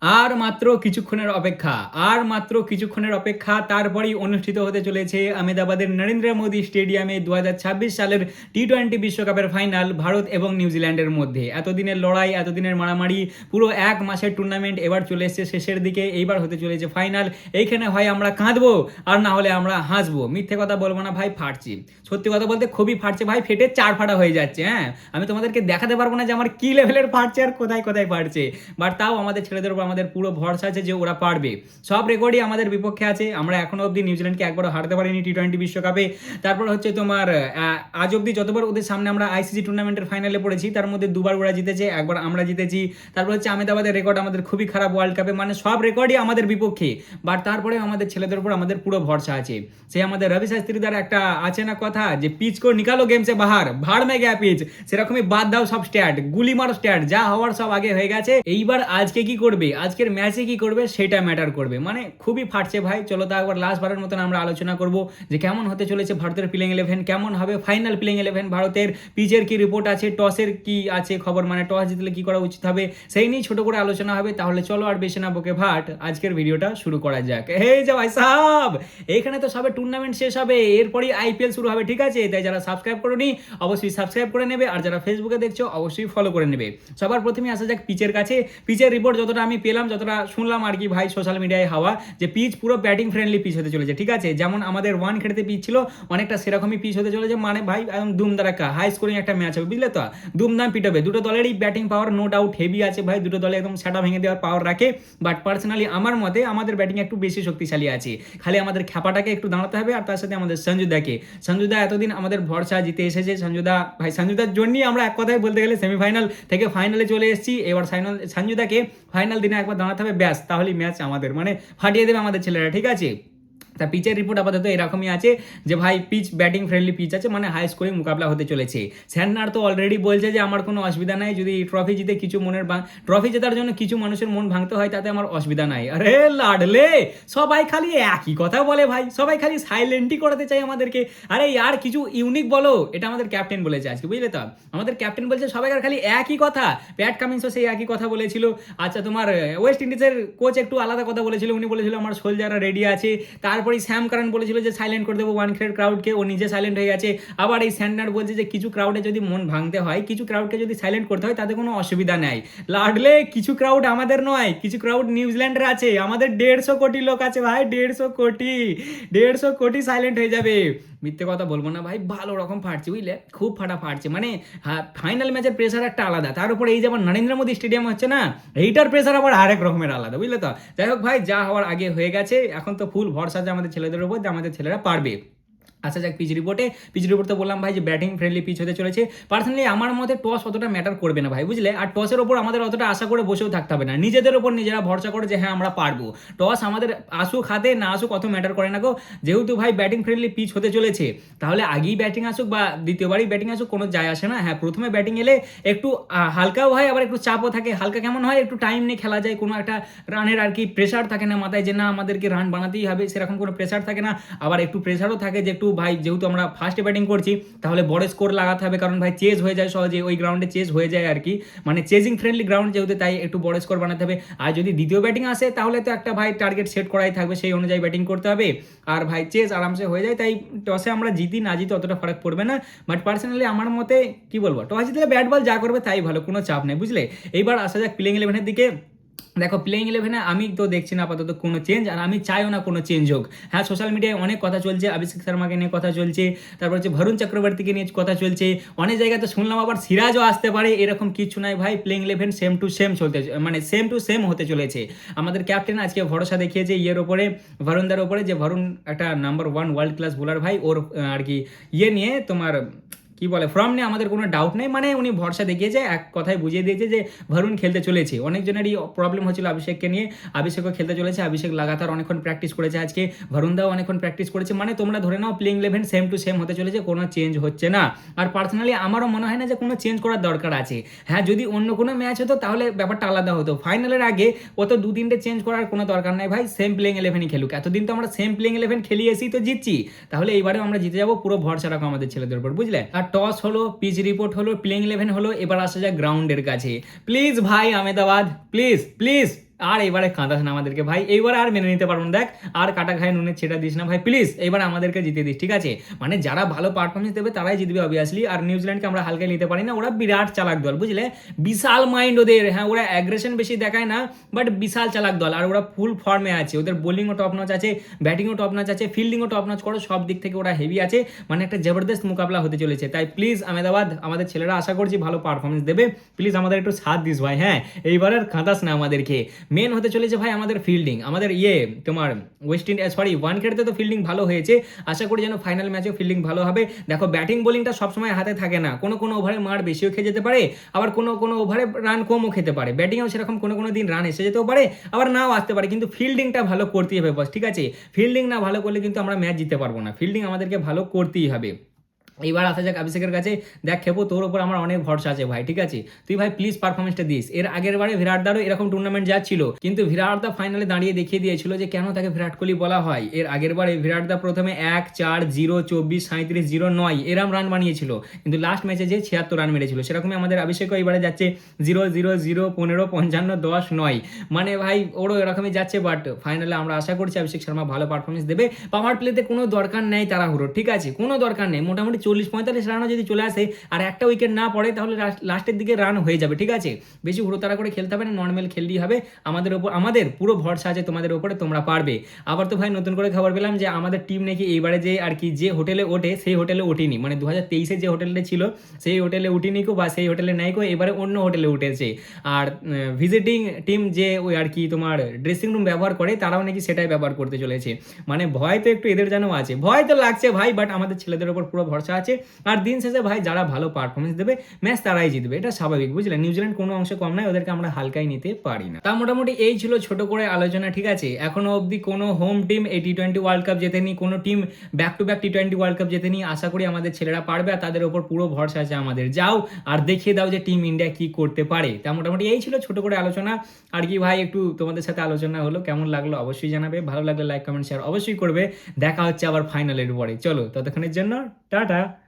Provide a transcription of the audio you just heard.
আর মাত্র কিছুক্ষণের অপেক্ষা তারপরেই অনুষ্ঠিত হতে চলেছে আহমেদাবাদের নরেন্দ্র মোদী স্টেডিয়ামে 2026 সালের টি-20 বিশ্বকাপের ফাইনাল ভারত এবং নিউজিল্যান্ডের মধ্যে। এতদিনের লড়াই, এতদিনের মারামারি, পুরো এক মাসের টুর্নামেন্ট এবার চলে এসেছে শেষের দিকে। এইবার হতে চলেছে ফাইনাল। এইখানে হয় আমরা কাঁদবো আর না হলে আমরা হাসবো। মিথ্যে কথা বলবো না ভাই, ফাটছি। সত্যি কথা বলতে খুবই ফাটছে ভাই, ফেটে চার ফাটা হয়ে যাচ্ছে। হ্যাঁ, আমি তোমাদেরকে দেখাতে পারবো না যে আমার কি লেভেলের ফাটছে আর কোথায় কোথায় ফাটছে, বাট তাও আমাদের ছেলেদের উপর আমাদের পুরো ভরসা আছে যে ওরা পারবে। সব রেকর্ডই আমাদের বিপক্ষে আছে। আমরা এখনো অবধি নিউজিল্যান্ডকে একবারও হারতে পারিনি টি-20 বিশ্বকাপে। তারপর হচ্ছে তোমার আজ অবধি যতবার ওদের সামনে আমরা আইসিসি টুর্নামেন্টের ফাইনালে পড়েছি তার মধ্যে দুবার ওরা জিতেছে, একবার আমরা জিতেছি। তারপর হচ্ছে আহমেদাবাদের রেকর্ড আমাদের খুবই খারাপ ওয়ার্ল্ড কাপে, মানে সব রেকর্ডই আমাদের বিপক্ষে। বাট তারপরে আমাদের ছেলেদের উপর আমাদের পুরো ভরসা আছে। সে আমাদের রবি শাস্ত্রী দ্বারা একটা আছে না কথা যে পিচ কো নিকালো গেম সে বাহার, ভাড় মে গিয়া পিচ, সেরকমই বাদ দাও সব স্ট্যাট, গুলি মারো স্ট্যাট, যা হওয়ার সব আগে হয়ে গেছে। এইবার আজকে কি করবে, আজকের ম্যাচে কি করবে সেটা ম্যাটার করবে। মানে খুবই ফাটছে ভাই। চলো তা একবার লাস্ট বারের মতন আমরা আলোচনা করব যে কেমন হতে চলেছে ভারতের প্লেইং 11, কেমন হবে ফাইনাল প্লেইং 11 ভারতের, পিচের কি রিপোর্ট আছে, টসের কি আছে খবর, মানে টস জিতলে কি করা উচিত হবে সেই নিয়ে ছোট করে আলোচনা হবে। তাহলে চলো আর বেশি না বকে ভাট, আজকের ভিডিওটা শুরু করা যাক। এই যে ভাই সাহেব, এইখানে তো সবে টুর্নামেন্ট শেষ হবে, এরপরই আইপিএল শুরু হবে, ঠিক আছে? তাই যারা সাবস্ক্রাইব করোনি অবশ্যই সাবস্ক্রাইব করে নেবে, আর যারা ফেসবুকে দেখছো অবশ্যই ফলো করে নেবে। সবার প্রথমে আসা যাক পিচের কাছে। পিচের রিপোর্ট যতটা আমি পেলাম, যতটা শুনলাম আর কি ভাই সোশ্যাল মিডিয়ায় হাওয়া, যে পিচ পুরো ব্যাটিং ফ্রেন্ডলি পিচ হতে চলেছে, ঠিক আছে? যেমন আমাদের ওয়ান খেলতে পিচ ছিল, অনেকটা সেরকমই পিচ হতে চলেছে। মানে ভাই একদম দুমদারাক্কা হাই স্কোরিং একটা ম্যাচ হবে, বুঝলে তো? দুমদাম পিট হবে। দুটো দলেরই batting power no doubt heavy আছে ভাই, দুটো দলে একদম সেটা ভেঙে দেওয়ার পাওয়ার রাখে। বাট পার্সোনালি আমার মতে আমাদের ব্যাটিং একটু বেশি শক্তিশালী আছে। খালি আমাদের খ্যাপাটাকে একটু দাঁড়াতে হবে, আর তার সাথে আমাদের সঞ্জুদাকে। সঞ্জুদা এতদিন আমাদের ভরসা জিতে এসেছে। সঞ্জুদা ভাই, সঞ্জুদার জন্যই আমরা এক কথায় বলতে গেলে সেমিফাইনাল থেকে ফাইনালে চলে এসেছি। এবার সঞ্জুদাকে ফাইনাল দিনে একবার দাঁড়াতে হবে, ব্যাস, তাহলেই ম্যাচ আমাদের, মানে ফাটিয়ে দেবে আমাদের ছেলেরা, ঠিক আছে? তা পিচের রিপোর্ট আপাতত এরকমই আছে যে ভাই পিচ ব্যাটিং ফ্রেন্ডলি পিচ আছে, মানে হাই স্কোরিং মোকাবিলা হতে চলেছে। স্যান্নার তো অলরেডি বলছে যে আমার কোনো অসুবিধা নাই, যদি ট্রফি জিতে কিছু ট্রফি জেতার জন্য কিছু মানুষের মন ভাঙতে হয় তাতে আমার অসুবিধা নাই। আরে লাডলে, সবাই খালি একই কথা বলে ভাই, সবাই খালি সাইলেন্টই করাতে চাই আমাদেরকে। আরে ইয়ার কিছু ইউনিক বলো, এটা আমাদের ক্যাপ্টেন বলেছে আজকে, বুঝলে তো? আমাদের ক্যাপ্টেন বলছে সবাইকার খালি একই কথা। প্যাট কামিন্সও সেই একই কথা বলেছিল। আচ্ছা, তোমার ওয়েস্ট ইন্ডিজের কোচ একটু আলাদা কথা বলেছিল, উনি বলেছিল আমার সোলজাররা রেডি আছে। তারপরে স্যাম কারণ বলেছিল যে সাইলেন্ট করে দেবো ওয়ানখেড়ের ক্রাউডকে, ও নিজে সাইলেন্ট হয়ে গেছে। আবার এই স্যান্ডার বলছে যে কিছু ক্রাউডে যদি মন ভাঙতে হয়, কিছু ক্রাউডকে যদি সাইলেন্ট করতে হয় তাতে কোনো অসুবিধা নেই। লাডলে, কিছু ক্রাউড আমাদের নয়, কিছু ক্রাউড নিউজিল্যান্ডের আছে। আমাদের 150 কোটি লোক আছে ভাই, 150 কোটি সাইলেন্ট হয়ে যাবে। মিথ্যে কথা বলবো না ভাই, ভালো রকম ফাটছে, বুঝলে? খুব ফাটা ফাটছে। মানে ফাইনাল ম্যাচের প্রেশার একটা আলাদা, তার উপর এই যেমন নরেন্দ্র মোদী স্টেডিয়াম হচ্ছে না, এইটার প্রেশার আবার আরেক রকমের আলাদা, বুঝলে তো? যাই হোক ভাই, যা হওয়ার আগে হয়ে গেছে। এখন তো ফুল ভরসা আছে আমাদের ছেলেদের উপর যে আমাদের ছেলেরা পারবে। আচ্ছা যাক, পিচ রিপোর্টে বললাম ভাই যে ব্যাটিং ফ্রেন্ডলি পিচ হতে চলেছে। পার্সোনালি আমার মতে টস অতটা ম্যাটার করবে না ভাই, বুঝলে? আর টসের ওপর আমাদের অতটা আশা করে বসেও থাকতে হবে না, নিজেদের ওপর নিজেরা ভরসা করে যে হ্যাঁ আমরা পারবো। টস আমাদের আসুক হাতে না আসুক অত ম্যাটার করে না গো। যেহেতু ভাই ব্যাটিং ফ্রেন্ডলি পিচ হতে চলেছে, তাহলে আগেই ব্যাটিং আসুক বা দ্বিতীয়বারই ব্যাটিং আসুক কোনো যায় আসে না। হ্যাঁ, প্রথমে ব্যাটিং এলে একটু হালকাও হয়, আবার একটু চাপও থাকে। হালকা কেমন হয়, একটু টাইম নিয়ে খেলা যায়, কোনো একটা রানের আর কি প্রেশার থাকে না মাথায় যে না আমাদেরকে রান বানাতেই হবে, সেরকম কোনো প্রেশার থাকে না। আবার একটু প্রেশারও থাকে যে একটু ভাই যেহেতু আমরা ফার্স্টে ব্যাটিং করছি, তাহলে বড় স্কোর লাগাতে হবে, কারণ ভাই চেজ হয়ে যায় সহজে, ওই গ্রাউন্ডে চেজ হয়ে যায় আর কি, মানে চেজিং ফ্রেন্ডলি গ্রাউন্ড যেহেতু, তাই একটু বড় স্কোর বানাতে হবে। আর যদি দ্বিতীয় ব্যাটিং আসে তাহলে তো একটা ভাই টার্গেট সেট করাই থাকবে, সেই অনুযায়ী ব্যাটিং করতে হবে। আর ভাই চেজ আরামসে হয়ে যায়, তাই টসে আমরা জিতি না জিতি অতটা ফারাক পড়বে না। বাট পার্সোনালি আমার মতে কি বলবো, টস জিতলে ব্যাট বল যা করবে তাই ভালো, কোনো চাপ নেই, বুঝলে? এইবার আসা যাক প্লেইং 11-এর দিকে। দেখো, প্লেইং 11-এ আমি তো দেখছি না আপাতত কোনো চেঞ্জ, আর আমি চাইও না কোনো চেঞ্জ হোক। হ্যাঁ, সোশ্যাল মিডিয়ায় অনেক কথা চলছে, অভিষেক শর্মাকে নিয়ে কথা চলছে, তারপর হচ্ছে বরুণ চক্রবর্তীকে নিয়ে কথা চলছে, অনেক জায়গায় তো শুনলাম আবার সিরাজও আসতে পারে। এরকম কিছু নাই ভাই, প্লেইং 11 সেম টু সেম চলতে, মানে সেম টু সেম হতে চলেছে। আমাদের ক্যাপ্টেন আজকে ভরসা দেখিয়েছে ইয়ের ওপরে, বরুণদার ওপরে, যে বরুণ একটা নাম্বার 1 ওয়ার্ল্ড ক্লাস বোলার ভাই। ওর আর কি ইয়ে নিয়ে তোমার কি বলে ফর্ম নিয়ে আমাদের কোনো ডাউট নেই, মানে উনি ভরসা দেখিয়েছে, এক কথায় বুঝিয়ে দিয়েছে যে ভরুণ খেলতে চলেছে। অনেকজনেরই প্রবলেম হচ্ছিল অভিষেককে নিয়ে, অভিষেকও খেলতে চলেছে। অভিষেক লাগাতার অনেকক্ষণ প্র্যাকটিস করেছে আজকে, ভরুণদাও অনেকক্ষণ প্র্যাকটিস করেছে। মানে তোমরা ধরে নাও প্লেইং 11 সেম টু সেম হতে চলেছে, কোনো চেঞ্জ হচ্ছে না। আর পার্সোনালি আমারও মনে হয় না যে কোনো চেঞ্জ করার দরকার আছে। হ্যাঁ, যদি অন্য কোনো ম্যাচ হতো তাহলে ব্যাপারটা আলাদা হতো, ফাইনালের আগে অত 2-3টে চেঞ্জ করার কোনো দরকার নাই ভাই, সেম প্লেইং 11ই খেলুক। এতদিন তো আমরা সেম প্লেইং 11 খেলিয়ে এসেই তো জিতছি, তাহলে এইবারেও আমরা জিতে যাবো, পুরো ভরসা রাখো আমাদের ছেলেদের উপর, বুঝলে? আর টস হলো, পিচ রিপোর্ট হলো, প্লেইং 11 হলো, এবার আসা যায় গ্রাউন্ডের কাছে। প্লিজ ভাই আহমেদাবাদ, প্লিজ প্লিজ আর এবারে কাঁদাস না আমাদেরকে ভাই, এইবার আর মেনে নিতে পারবো না। দেখ আর কাটা খায় নুনের ছেটা দিস না ভাই, প্লিজ এইবার আমাদেরকে জিতে দিস, ঠিক আছে? মানে যারা ভালো পারফরমেন্স দেবে তারাই জিতবে অবভিয়াসলি। আর নিউজিল্যান্ডকে আমরা হালকা নিতে পারি না, ওরা বিরাট চালাক দল, বুঝলে? বিশাল মাইন্ড ওদের, হ্যাঁ ওরা অ্যাগ্রেশন বেশি দেখায় না, বাট বিশাল চালাক দল। আর ওরা ফুল ফর্মে আছে, ওদের বোলিংও টপ নচ আছে, ব্যাটিংও টপ নচ আছে, ফিল্ডিংও টপ নচ করো, সব দিক থেকে ওরা হেভি আছে। মানে একটা জবরদস্ত মোকাবিলা হতে চলেছে। তাই প্লিজ আহমেদাবাদ, আমাদের ছেলেরা আশা করছি ভালো পারফরমেন্স দেবে, প্লিজ আমাদের একটু সাথ দিস ভাই। হ্যাঁ এইবার আর খাতাস না আমাদেরকে। মেন হতে চলেছে ভাই আমাদের ফিল্ডিং, আমাদের তোমার ওয়েস্ট ইন্ডিয়া সরি ওয়ানখেড়েতে তো ফিল্ডিং ভালো হয়েছে, আশা করি যেন ফাইনাল ম্যাচেও ফিল্ডিং ভালো হবে। দেখো ব্যাটিং বোলিংটা সবসময় হাতে থাকে না, কোনো কোনো ওভারে মার বেশিও খেয়ে যেতে পারে, আবার কোনো কোনো ওভারে রান কমও খেতে পারে। ব্যাটিংয়েও সেরকম কোনো কোনো দিন রান এসে যেতেও পারে, আবার নাও আসতে পারে, কিন্তু ফিল্ডিংটা ভালো করতেই হবে বস, ঠিক আছে? ফিল্ডিং না ভালো করলে কিন্তু আমরা ম্যাচ জিততে পারবো না, ফিল্ডিং আমাদেরকে ভালো করতেই হবে। এইবার আসা যাক অভিষেকের কাছে। দেখ খেপো, তোর ওপর আমার অনেক ভরসা আছে ভাই, ঠিক আছে? তুই ভাই প্লিজ পারফরমেন্সটা দিস। এর আগের বারে বিরাট দারও এরকম টুর্নামেন্ট যাচ্ছিল, কিন্তু বিরাট দা ফাইনালে দাঁড়িয়ে দেখিয়ে দিয়েছিল যে কেন তাকে বিরাট কোহলি বলা হয়। এর আগের বারে বিরাট দা প্রথমে 1-4-0-24-37-0-9 এরম রান বানিয়েছিল, কিন্তু লাস্ট ম্যাচে যে 76 রান মেরেছিল। সেরকমই আমাদের অভিষেকও এবারে যাচ্ছে 0-0-0-15-15-10-9, মানে ভাই ওরও এরকমই যাচ্ছে। বাট ফাইনালে আমরা আশা করছি অভিষেক শর্মা ভালো পারফরমেন্স দেবে। পাওয়ার প্লেতে কোনো দরকার নেই তাড়াহুড়ো, ঠিক আছে? কোনো দরকার নেই, মোটামুটি 40-45 রানও যদি চলে আসে আর একটা উইকেট না পড়ে তাহলে লাস্টের দিকে রান হয়ে যাবে, ঠিক আছে? বেশি হুড়োতাড়া করে খেলতে হবে না, নর্মাল খেললেই হবে। আমাদের পুরো ভরসা আছে তোমাদের উপরে, তোমরা পারবে। আবার তো ভাই নতুন করে খবর পেলাম যে আমাদের টিম নাকি এইবারে যে আর কি যে হোটেলে ওঠে সেই হোটেলে ওঠেনি, মানে 2023-এ যে হোটেলটা ছিল সেই হোটেলে উঠিনি কো, বা সেই হোটেলে নাই কো, এবারে অন্য হোটেলে উঠেছে। আর ভিজিটিং টিম যে ওই আর কি তোমার ড্রেসিং রুম ব্যবহার করে তারাও নাকি সেটাই ব্যবহার করতে চলেছে। মানে ভয় তো একটু এদের যেন আছে, ভয় তো লাগছে ভাই, বাট আমাদের ছেলেদের উপর পুরো ভরসা আছে। আর দিন শেষে ভাই যারা ভালো পারফরমেন্স দেবে ম্যাচ তারাই জিতবে, এটা স্বাভাবিক, বুঝলে? নিউজিল্যান্ড কোনো অংশে কম নয়, ওদেরকে আমরা হালকাই নিতে পারি না। তা মোটামুটি এই ছিল ছোট করে আলোচনা, ঠিক আছে? এখনো অবধি কোনো হোম টিম এই T20 ওয়ার্ল্ড কাপ জেতেনি, কোনো team back to back T20 world cup জেতেনি। আশা করি আমাদের ছেলেরা পারবে, আর তাদের উপর পুরো ভরসা আছে আমাদের। যাও আর দেখিয়ে দাও যে টিম ইন্ডিয়া কি করতে পারে। তা মোটামুটি এই ছিল ছোট করে আলোচনা আর কি ভাই, একটু তোমাদের সাথে আলোচনা হলো, কেমন লাগলো অবশ্যই জানাবে, ভালো লাগলে লাইক কমেন্ট শেয়ার অবশ্যই করবে। দেখা হচ্ছে আবার ফাইনালের পরে, চলো ততক্ষণের জন্য টাটা।